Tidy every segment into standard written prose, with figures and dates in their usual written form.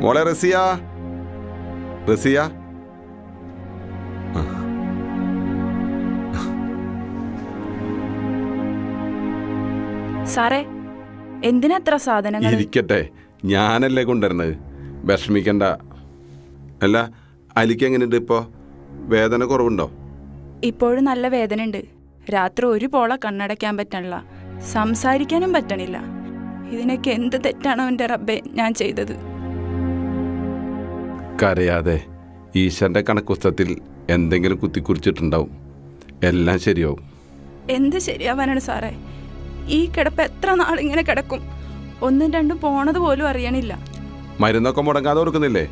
മോളെ റസിയ, റസിയ. സാറേ, എന്തിനത്ര സാധനങ്ങൾ? ഇരിക്കട്ടെ, ഞാനല്ലേ കൊണ്ടുവരുന്നത്, വിഷമിക്കണ്ട. അല്ല, അലിക്ക് എങ്ങനെയുണ്ട് ഇപ്പോൾ? വേദന കുറവുണ്ടോ? ഇപ്പോഴും നല്ല വേദന ഉണ്ട്. രാത്രി ഒരു പോള കണ്ണടയ്ക്കാൻ പറ്റണില്ല, സംസാരിക്കാനും പറ്റണില്ല. ഇതിനൊക്കെ എന്ത് തെറ്റാണ് അവൻ്റെ റബ്ബേ ഞാൻ ചെയ്തത്? കരയാതെ, ഈശ്വരൻ്റെ കണക്കുസ്തത്തിൽ എന്തെങ്കിലും കുത്തിക്കുറിച്ചിട്ടുണ്ടാവും. എല്ലാം ശരിയാവും. എന്ത് ശരിയാവാനാണ് സാറേ? ഈ കിടപ്പ് എത്ര നാളിങ്ങനെ കിടക്കും? ഒന്നും രണ്ടും പോണത് പോലും അറിയണില്ല. മരുന്നൊക്കെ മുടങ്ങാതെ കൊടുക്കുന്നില്ലേ?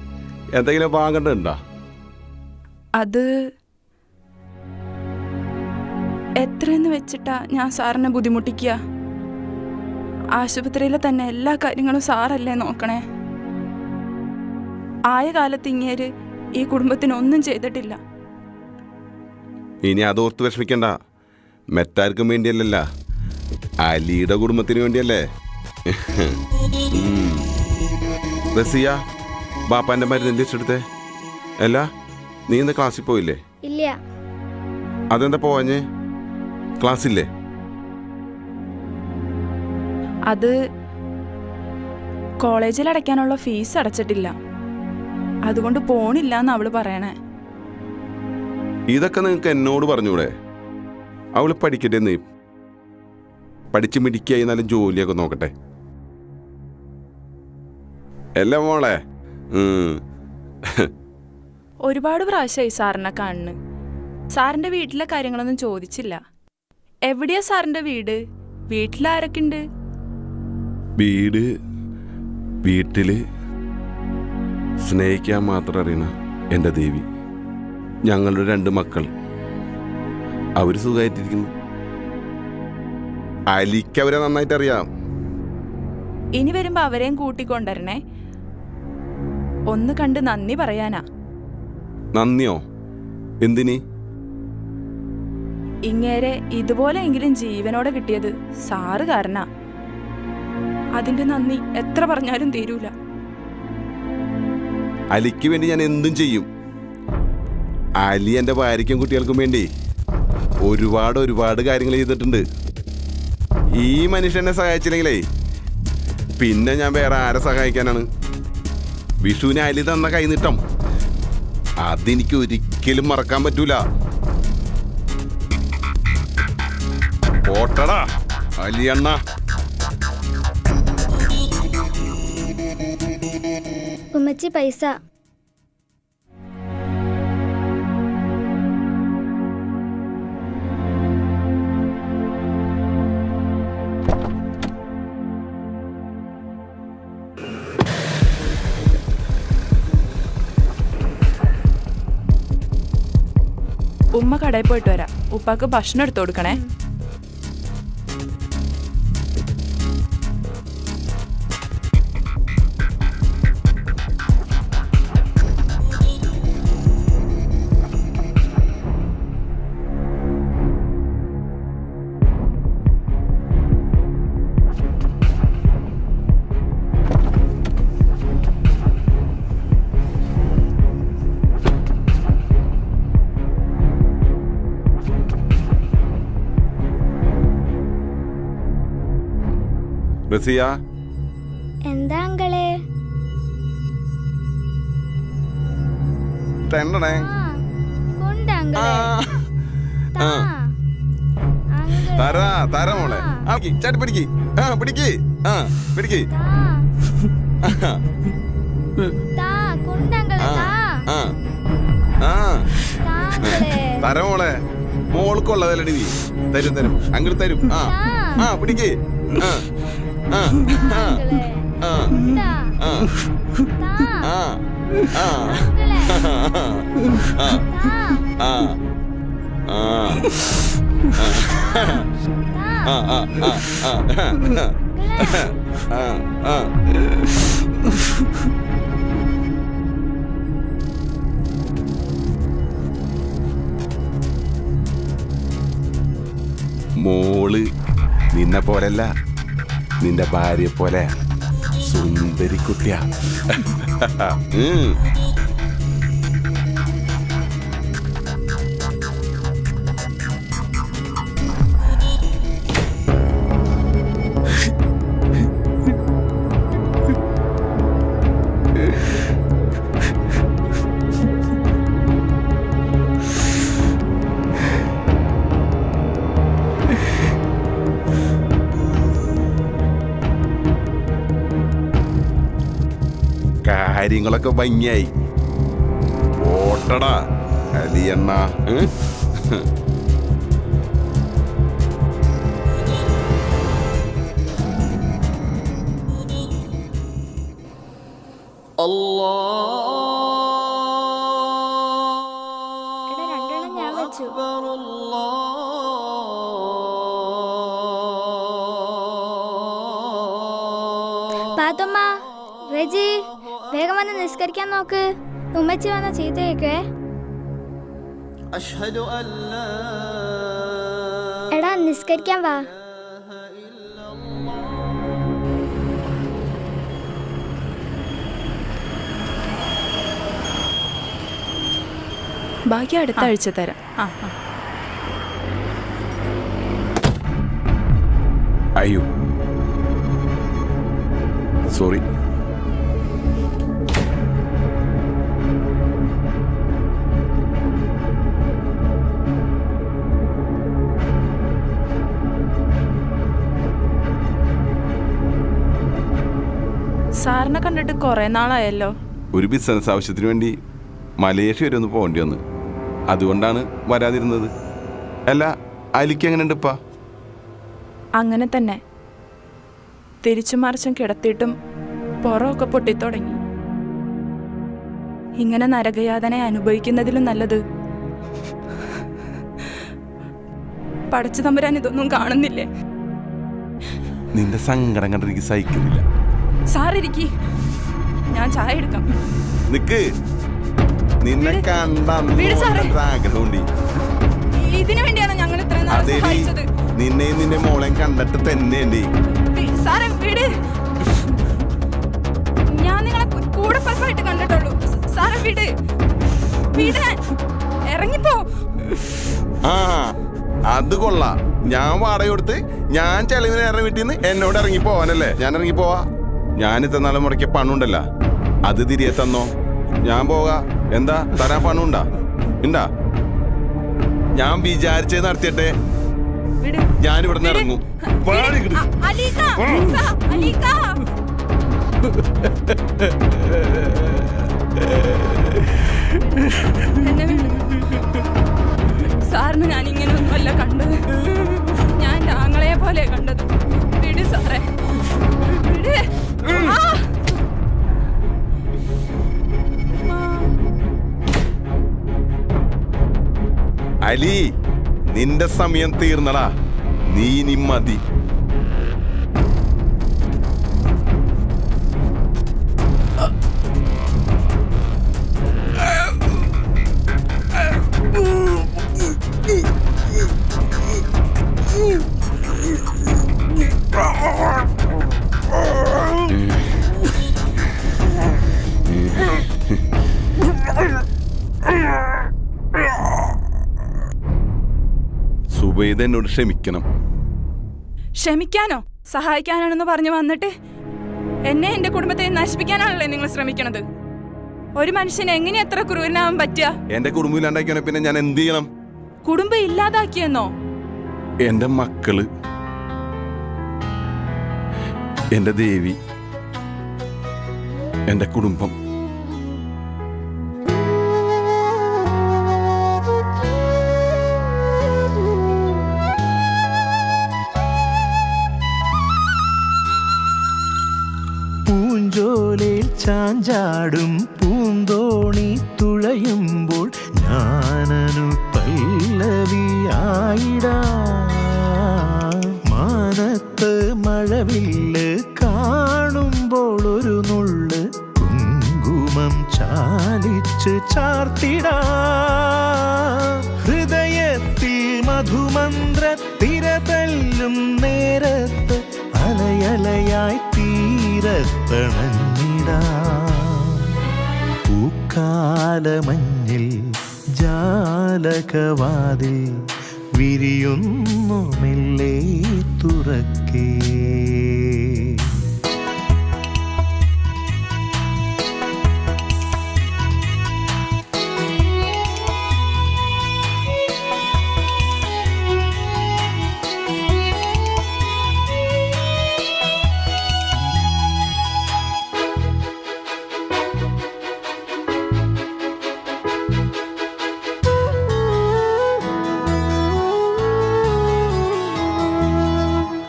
എന്തെങ്കിലും വാങ്ങണ്ടുണ്ടോ? അത് എത്രയെന്ന് വെച്ചിട്ടാ ഞാൻ സാറിനെ ബുദ്ധിമുട്ടിക്കുക? ആശുപത്രിയിലെ തന്നെ എല്ലാ കാര്യങ്ങളും സാറല്ലേ നോക്കണേ? ആയ കാലത്ത് ഇങ്ങേര് ഈ കുടുംബത്തിനൊന്നും ചെയ്തിട്ടില്ല. ഇനി അതോർത്ത് വിഷമിക്കണ്ട. മറ്റാർക്കും വേണ്ടിയല്ലല്ല, അലിയുടെ കുടുംബത്തിന് വേണ്ടിയല്ലേ. റസിയ, ബാപ്പാന്റെ മരുന്ന് ലിസ്റ്റെടുത്തേ. അല്ല, നീ ഇന്ന് ക്ലാസ്സിൽ പോയില്ലേ? ഇല്ല. അതെന്താ പോവാഞ്ഞേ? ക്ലാസ്സില്ലേ? അത് കോളേജിൽ അടയ്ക്കാനുള്ള ഫീസ് അടച്ചിട്ടില്ല, അതുകൊണ്ട് പോണില്ല എന്ന് അവള് പറയണേ. ഇതൊക്കെ നിങ്ങൾക്ക് എന്നോട് പറഞ്ഞൂടെ? അവള് പഠിക്കട്ടെ, നീ പഠിച്ച് മിടിക്കായി നല്ല ജോലിയൊക്കെ നോക്കട്ടെ. അല്ല മോളെ? ഒരുപാട് പ്രാവശ്യമായി സാറിനെ കാണുന്നു. സാറിന്റെ വീട്ടിലെ കാര്യങ്ങളൊന്നും ചോദിച്ചില്ല. എവിടെയാ സാറിന്റെ വീട്? വീട്ടിലാരൊക്കെ ഉണ്ട്? വീട്ടില് സ്നേഹിക്കാൻ മാത്രം അറിയണ എൻ്റെ ദേവി, ഞങ്ങളുടെ 2 മക്കൾ, അവര് സുഖമായിട്ടിരിക്കുന്നു. അലിക്ക് അവരെ നന്നായിട്ട് അറിയാം. ഇനി വരുമ്പോ അവരെയും കൂട്ടിക്കൊണ്ടുവരണേ. ഒന്ന് കണ്ട് നന്ദി പറയാനാ. നന്ദിയോ? എന്തിനി? ഇങ്ങേരെ ഇതുപോലെയെങ്കിലും ജീവനോടെ കിട്ടിയത് സാറ് കാരണാ. അതിന്റെ നന്ദി എത്ര പറഞ്ഞാലും തീരൂല. അലിക്ക് വേണ്ടി ഞാൻ എന്തും ചെയ്യും. അലി എൻ്റെ ഭാര്യയ്ക്കും കുട്ടികൾക്കും വേണ്ടി ഒരുപാട് കാര്യങ്ങൾ ചെയ്തിട്ടുണ്ട്. ഈ മനുഷ്യനെ സഹായിച്ചില്ലെങ്കിലേ പിന്നെ ഞാൻ വേറെ ആരെ സഹായിക്കാനാണ്? വിഷുവിന് അലി തന്ന കൈനീട്ടം അതെനിക്ക് ഒരിക്കലും മറക്കാൻ പറ്റൂല. പോട്ടടാ അലിയണ്ണ. ഉമ്മച്ചി പൈസ. ഉമ്മ കടയിൽ പോയിട്ട് വരാം. ഉപ്പാക്ക് ഭക്ഷണം എടുത്തു കൊടുക്കണേ. റസിയ, എന്താ അങ്കളെ? തരണേ. തരാ മോളെ. ചാട്ടി പിടിക്ക്. പിടിക്ക്. പിടിക്ക്. തരാ മോളെ. മോൾക്കുള്ളതല്ലേ നീ? തരും അങ്ങോട്ട് തരും. പിടിക്ക്. മോള് നിന്നെ പോലല്ല, നിന്റെ ഭാര്യയെ പോലെ സുന്ദരി കുട്ടിയാ. കാര്യങ്ങളൊക്കെ ഭംഗിയായി. ഓട്ടടാ അലിയണ്ണ. രണ്ടെണ്ണം ഞാൻ വെച്ചു. പാത്തുമ്മ, റെജി, വേഗം വന്ന് നിസ്കരിക്കാൻ നോക്ക്. ഉമ്മച്ചി വന്ന ചീത്തയൊക്കെ. എടാ നിസ്കരിക്കാൻ വാ. ബാക്കി അടുത്ത ആഴ്ച തരാം. അയ്യോ സോറി. സാറിനെ കണ്ടിട്ട് കുറെ നാളായല്ലോ. ഒരു ബിസിനസ് ആവശ്യത്തിന് വേണ്ടി മലേഷ്യ വരെ ഒന്ന് പോകേണ്ടി വന്നു. അതുകൊണ്ടാണ് വരാതിരുന്നത്. അല്ല, അലിക്ക് എങ്ങനെയുണ്ട് ഇപ്പാ? അങ്ങനെ തന്നെ. തിരിച്ചു മറിച്ചും കിടത്തിയിട്ടും പുറമൊക്കെ പൊട്ടിത്തുടങ്ങി. ഇങ്ങനെ നരകയാതന അനുഭവിക്കുന്നതിലും നല്ലത് പടച്ചു തമ്പുരാൻ ഇതൊന്നും കാണുന്നില്ലേ? നിന്റെ സങ്കടം കണ്ട് എനിക്ക് സഹിക്കുന്നില്ല. സാറിരിക്കി, ഞാൻ ചായ എടുക്കാം. നിക്ക്, നിന്നെ കണ്ടാഗ്രഹമുണ്ട്. ഇതിനു വേണ്ടിയാണ് ഞങ്ങൾ ഇത്രയും നാൾ സഹായിച്ചത്. നിന്നെയും നിന്റെ മോളെയും കണ്ടിട്ട് തന്നെയുണ്ട്. സാറേ വീട്, ഞാൻ നിങ്ങളെ കൂടെ പലപ്പായിട്ട് കണ്ടിട്ടുള്ളൂ. സാറേ വീട്, വീട് ഇറങ്ങിപ്പോ. ആ അത് കൊള്ളാം. ഞാൻ വാടക കൊടുത്ത് ഞാൻ ചെലവിന് ഇറങ്ങി വീട്ടിൽ നിന്ന് എന്നോട് ഇറങ്ങി പോവാനല്ലേ ഞാൻ ഇറങ്ങി പോവാ. ഞാൻ ഇത്ര നാളെ മുടക്കിയ പണുണ്ടല്ലോ, അത് തിരികെ തന്നോ. ഞാൻ പോകാ. എന്താ തരാൻ പണുണ്ടാ? ഉണ്ടാ? ഞാൻ വിചാരിച്ചത് നടത്തിയട്ടെ. ഞാനിവിടെ നിന്ന് ഇറങ്ങും. സാറിന് ഞാൻ ഇങ്ങനെ ഒന്നുമല്ല കണ്ടത്. ഞാൻ എൻ്റെ ആങ്ങളെ പോലെ കണ്ടത്. വിട് സാറേ, വിട്. അലി, നിന്റെ സമയം തീർന്നടാ. നീ നിമ്മതി. സുബൈദ എന്നോട് ക്ഷമിക്കണം. ക്ഷമിക്കാനോ? സഹായിക്കാനാണെന്ന് പറഞ്ഞു വന്നിട്ട് എന്നെ എന്റെ കുടുംബത്തെ നശിപ്പിക്കാനാണല്ലേ നിങ്ങൾ ശ്രമിക്കണത്? ഒരു മനുഷ്യന് എങ്ങനെ എത്ര ക്രൂരനാവാൻ പറ്റുക? എന്റെ കുടുംബം ഇല്ലാണ്ടാക്കിയാൽ പിന്നെ ഞാൻ എന്ത് ചെയ്യണം? കുടുംബം ഇല്ലാതാക്കിയെന്നോ? എന്റെ മക്കള്, എന്റെ ദേവി, എന്റെ കുടുംബം. പൂഞ്ചോലിൽ ചാഞ്ചാടും പൂന്തോണി തുഴയുമ്പോൾ ഞാനനു പല്ലവിയായിടാ. മാനത്ത് മഴവില്ല് കാണുമ്പോൾ ഒരു നുള്ള് കുങ്കുമം ചാലിച്ച് ചാർത്തിടാ. ഹൃദയത്തിൽ മധുമന്ത്ര തിരതല്ലും നേരത്ത് അലയലയായി തീരത്തണ പൂക്കാലമഞ്ഞിൽ ജാലകവാതിൽ വിരിയുന്നു മെല്ലെ തുറക്കേ.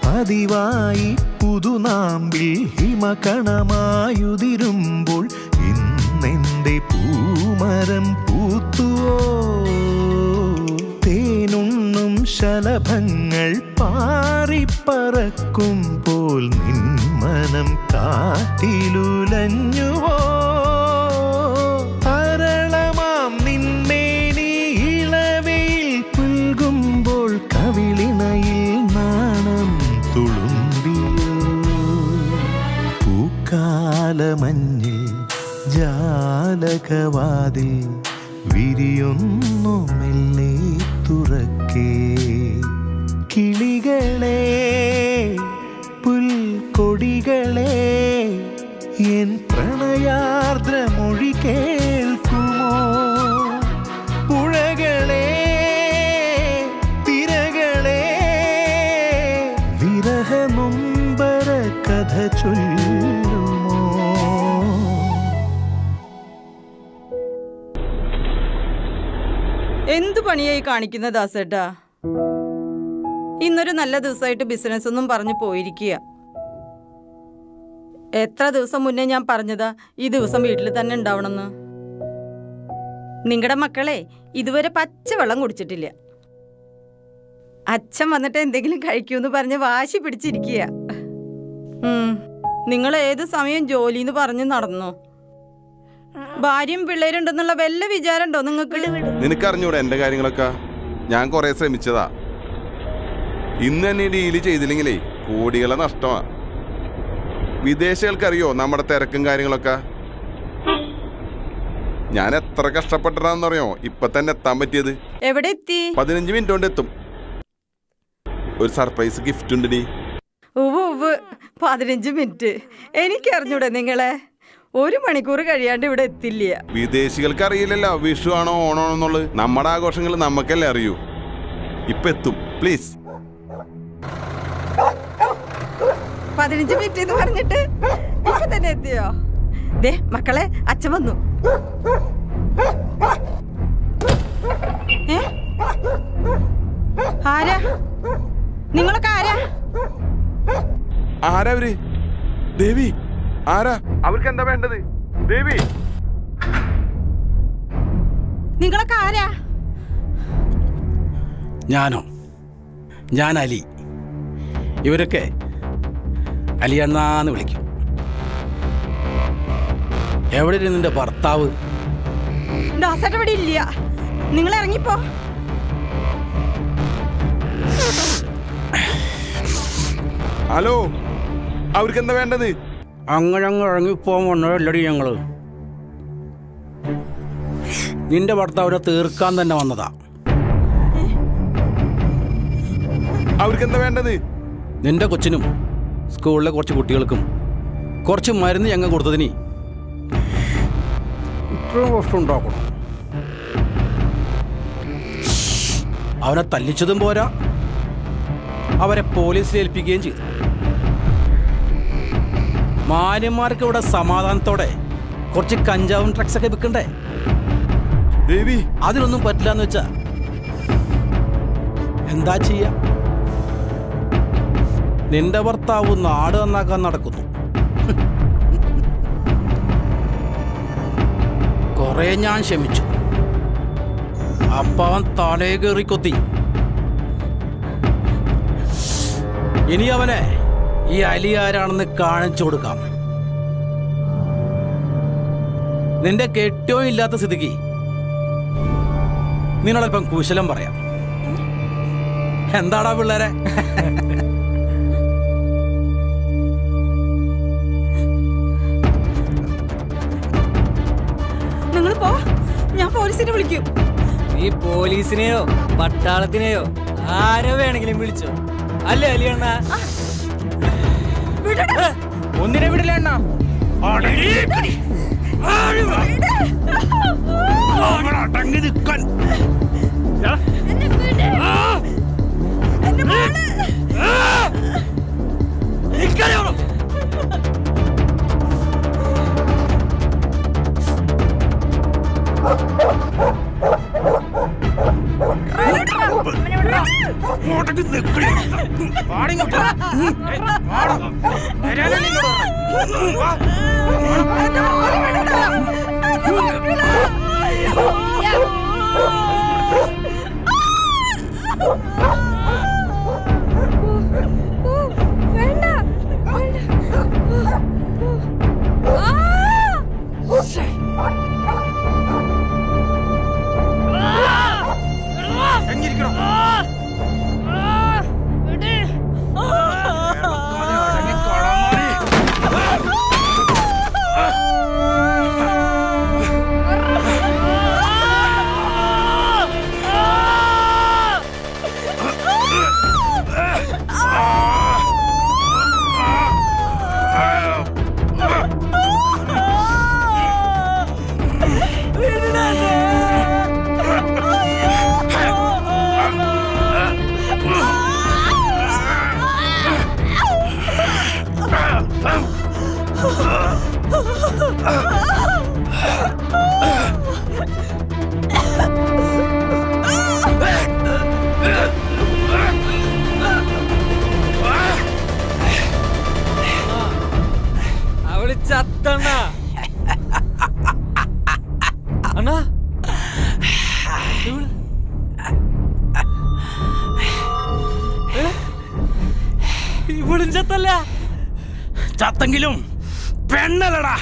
പതിവായി പുതുനാമ്പിൽ ഹിമകണമായുതിരുമ്പോൾ ഇന്നെന്റെ പൂമരം പൂത്തുവോ? തേനുണ്ണും ശലഭങ്ങൾ പാറിപ്പറക്കുമ്പോൾ നിന്മനം കാറ്റിലുലഞ്ഞുവോ? അരളമാം നിന്മേനി ഇളവയിൽ പുൽകുമ്പോൾ കവിളിണയിൽ നാണം തുളുമ്പിയോ? പൂക്കാലമഞ്ഞിൽ ജാലകവാതിൽ വിരിയുന്നു മെല്ലെ തുറക്കേ. കിളികളെ പുൽക്കൊടികളെ എൻ പ്രണയാർദ്രമൊഴി കേൾക്കുമോ? പുഴകളെ തിരകളെ വിരഹനൊമ്പര കഥ ചൊല്ലുമോ? എന്തു പണിയായി കാണിക്കുന്ന ദാസേട്ടാ? ഇന്നൊരു നല്ല ദിവസമായിട്ട് ബിസിനസ് ഒന്നും പറഞ്ഞു പോയിരിക്കുക. എത്ര ദിവസം മുന്നേ ഞാൻ പറഞ്ഞതാ ഈ ദിവസം വീട്ടിൽ തന്നെ ഉണ്ടാവണമെന്ന്. നിങ്ങളുടെ മക്കളെ ഇതുവരെ പച്ചവെള്ളം കുടിച്ചിട്ടില്ല. അച്ഛൻ വന്നിട്ട് എന്തെങ്കിലും കഴിക്കൂന്ന് പറഞ്ഞ് വാശി പിടിച്ചിരിക്കുക. നിങ്ങൾ ഏത് സമയം ജോലിന്ന് പറഞ്ഞ് നടന്നോ? ഭാര്യയും പിള്ളേരുണ്ടെന്നുള്ള വല്ല വിചാരം ഉണ്ടോ നിങ്ങൾക്ക്? നിനക്കറിഞ്ഞൂടെ എന്റെ കാര്യങ്ങളൊക്കെ? ഞാൻ കുറെ ശ്രമിച്ചതാ. ഇന്ന് തന്നെ ഡീല് ചെയ്തില്ലെങ്കിലേ കോടികളെ നഷ്ടമാ. വിദേശികൾക്കറിയോ നമ്മുടെ തിരക്കും കാര്യങ്ങളൊക്കെ? ഞാൻ എത്ര കഷ്ടപ്പെട്ടാന്നറിയോ ഇപ്പൊ തന്നെ എത്താൻ പറ്റിയത്? എവിടെ എത്തി? 15 മിനിറ്റ് കൊണ്ട് എത്തും. ഒരു സർപ്രൈസ് ഗിഫ്റ്റ് ഉണ്ട് നീ. 15 മിനിറ്റ്? എനിക്കറിഞ്ഞൂടെ നിങ്ങളെ? 1 മണിക്കൂർ കഴിയാണ്ട് ഇവിടെ എത്തില്ല. വിദേശികൾക്ക് അറിയില്ലല്ലോ വിഷു ആണോ ഓണാണോ എന്നുള്ളത്. നമ്മുടെ ആഘോഷങ്ങൾ നമുക്കല്ലേ അറിയൂ. ഇപ്പൊ എത്തും, പ്ലീസ്. 15 മിനിറ്റ് എന്ന് പറഞ്ഞിട്ട് ഇപ്പൊ തന്നെ എത്തിയോ? ദേ മക്കളെ, അച്ഛൻ വന്നു. ആരാ നിങ്ങളൊക്കെ? ആരാ അവര്? ദേവി ആരാ? അവർക്ക് എന്താ വേണ്ടത്? ദേവി നിങ്ങളൊക്കെ ആരാ? ഞാനോ? ഞാൻ അലി. ഇവരൊക്കെ അലിയണ്ണാന്ന് വിളിക്കും. എവിടെ നിന്റെ ഭർത്താവ്? ദാസേട്ടൻ ഇവിടെ ഇല്ല. നിങ്ങൾ ഇറങ്ങിപ്പോ. ഹലോ, അവർക്ക് എന്താ വേണ്ടത്? അങ്ങനെ ഇറങ്ങിപ്പോകാൻ വന്നതല്ലടി ഞങ്ങള്. നിന്റെ ഭർത്താവിനെ തീർക്കാൻ തന്നെ വന്നതാ. അവർക്ക് എന്താ വേണ്ടത്? നിന്റെ കൊച്ചിനും സ്കൂളിലെ കുറച്ച് കുട്ടികൾക്കും കുറച്ച് മരുന്ന് ഞങ്ങൾ കൊടുത്തതിന് ഇത്രയും പ്രശ്നം ഉണ്ടാക്കണം. അവനെ തല്ലിച്ചതും പോരാ, അവരെ പോലീസിൽ ഏൽപ്പിക്കുകയും ചെയ്തു. മാന്യന്മാർക്ക് ഇവിടെ സമാധാനത്തോടെ കുറച്ച് കഞ്ചാവും ഡ്രഗ്സ് ഒക്കെ വിൽക്കണ്ടേ? ദേവി അതിനൊന്നും പറ്റില്ല എന്ന് വെച്ചാ എന്താ ചെയ്യാ? നിന്റെ ഭർത്താവ് നാട് നന്നാക്കാൻ നടക്കുന്നു. കുറെ ഞാൻ ക്ഷമിച്ചു. അപ്പവൻ തലേ കയറി കൊത്തി. ഇനി അവനെ ഈ അലി ആരാണെന്ന് കാണിച്ചു കൊടുക്കാം. നിന്റെ കെട്ടോ ഇല്ലാത്ത സ്ഥിതിക്ക് നിന്നോടൽപ്പം കുശലം പറയാം. എന്താടാ പിള്ളേരെ? നിങ്ങൾ പോ. ഞാൻ പോലീസിനെ വിളിക്കും. നീ പോലീസിനെയോ പട്ടാളത്തിനെയോ ആരോ വേണമെങ്കിലും വിളിച്ചോ. അല്ലേ അലിയണ്ണ? ഒന്നിനെ വിടില്ല അണ്ണ. അവള് ചത്തണ്ണ. അണ്ണാ ഇവളും ചത്തല്ല. ചത്തെങ്കിലും പെണ്ണല്ലടാ.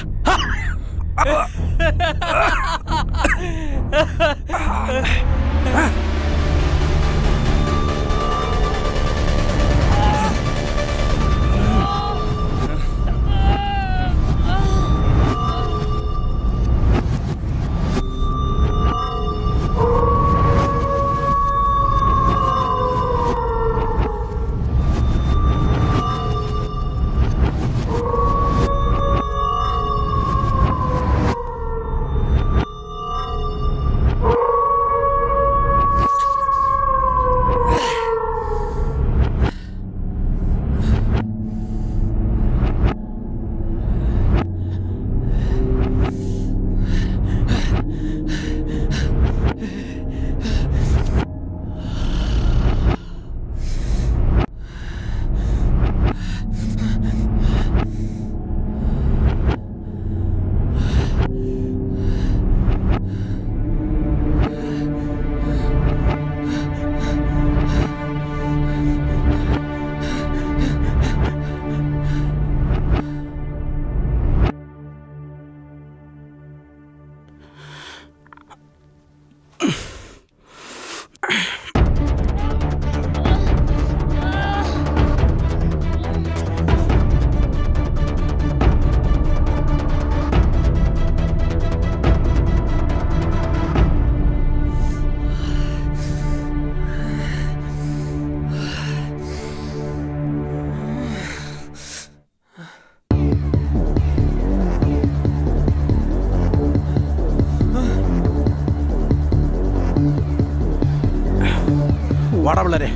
വാടാ പിള്ളേരെ.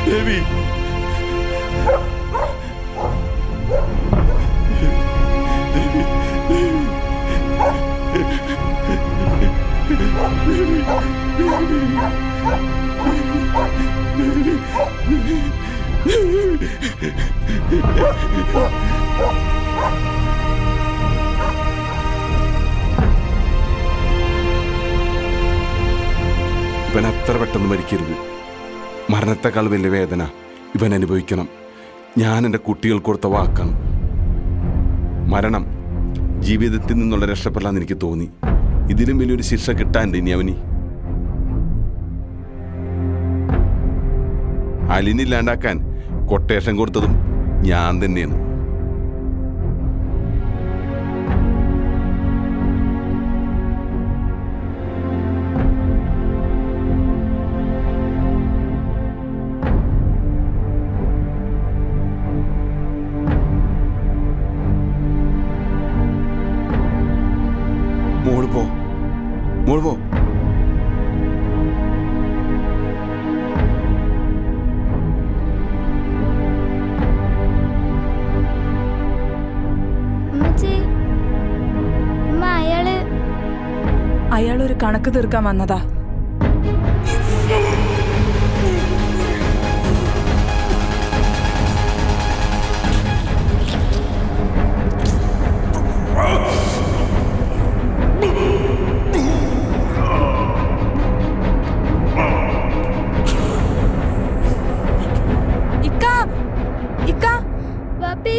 ദേവി ദേവി ഇത്ര പെട്ടെന്ന് മരിക്കരുത്. മരണത്തെക്കാൾ വലിയ വേദന ഇവൻ അനുഭവിക്കണം. ഞാൻ എൻ്റെ കുട്ടികൾക്ക് കൊടുത്ത വാക്കാണ്. മരണം ജീവിതത്തിൽ നിന്നുള്ള രക്ഷപ്പെടാന്ന് എനിക്ക് തോന്നി. ഇതിലും വലിയൊരു ശിക്ഷ കിട്ടാണ്ട് ഇനി അവന്. അലിനില്ലാണ്ടാക്കാൻ കൊട്ടേഷൻ കൊടുത്തതും ഞാൻ തന്നെയാണ്. മോള് പോ. ഉമ്മച്ചി, ഉമ്മ അയാളൊരു കണക്ക് തീർക്കാൻ വന്നതാ. Pappi,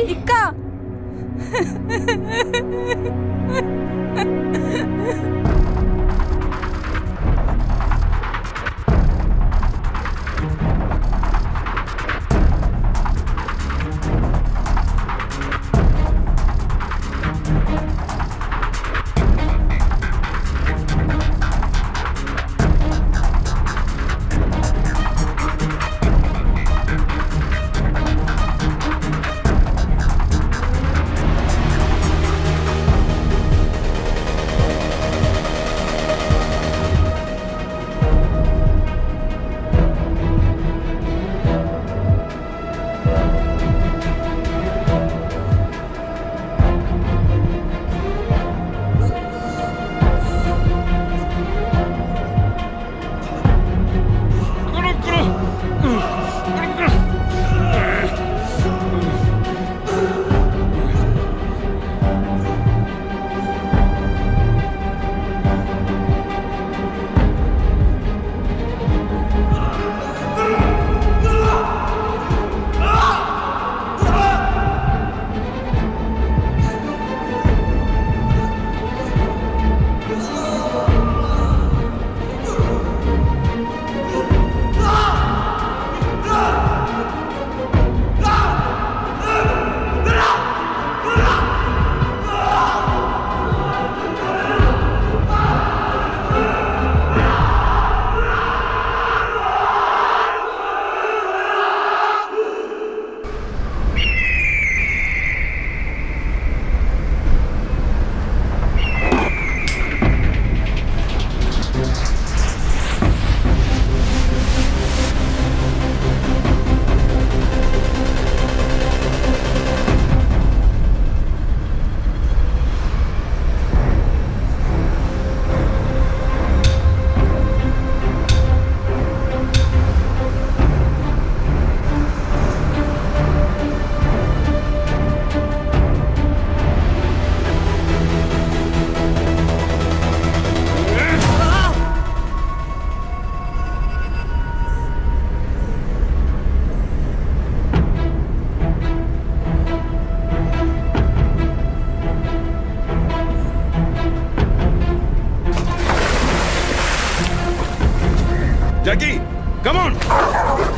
Jackie, come on!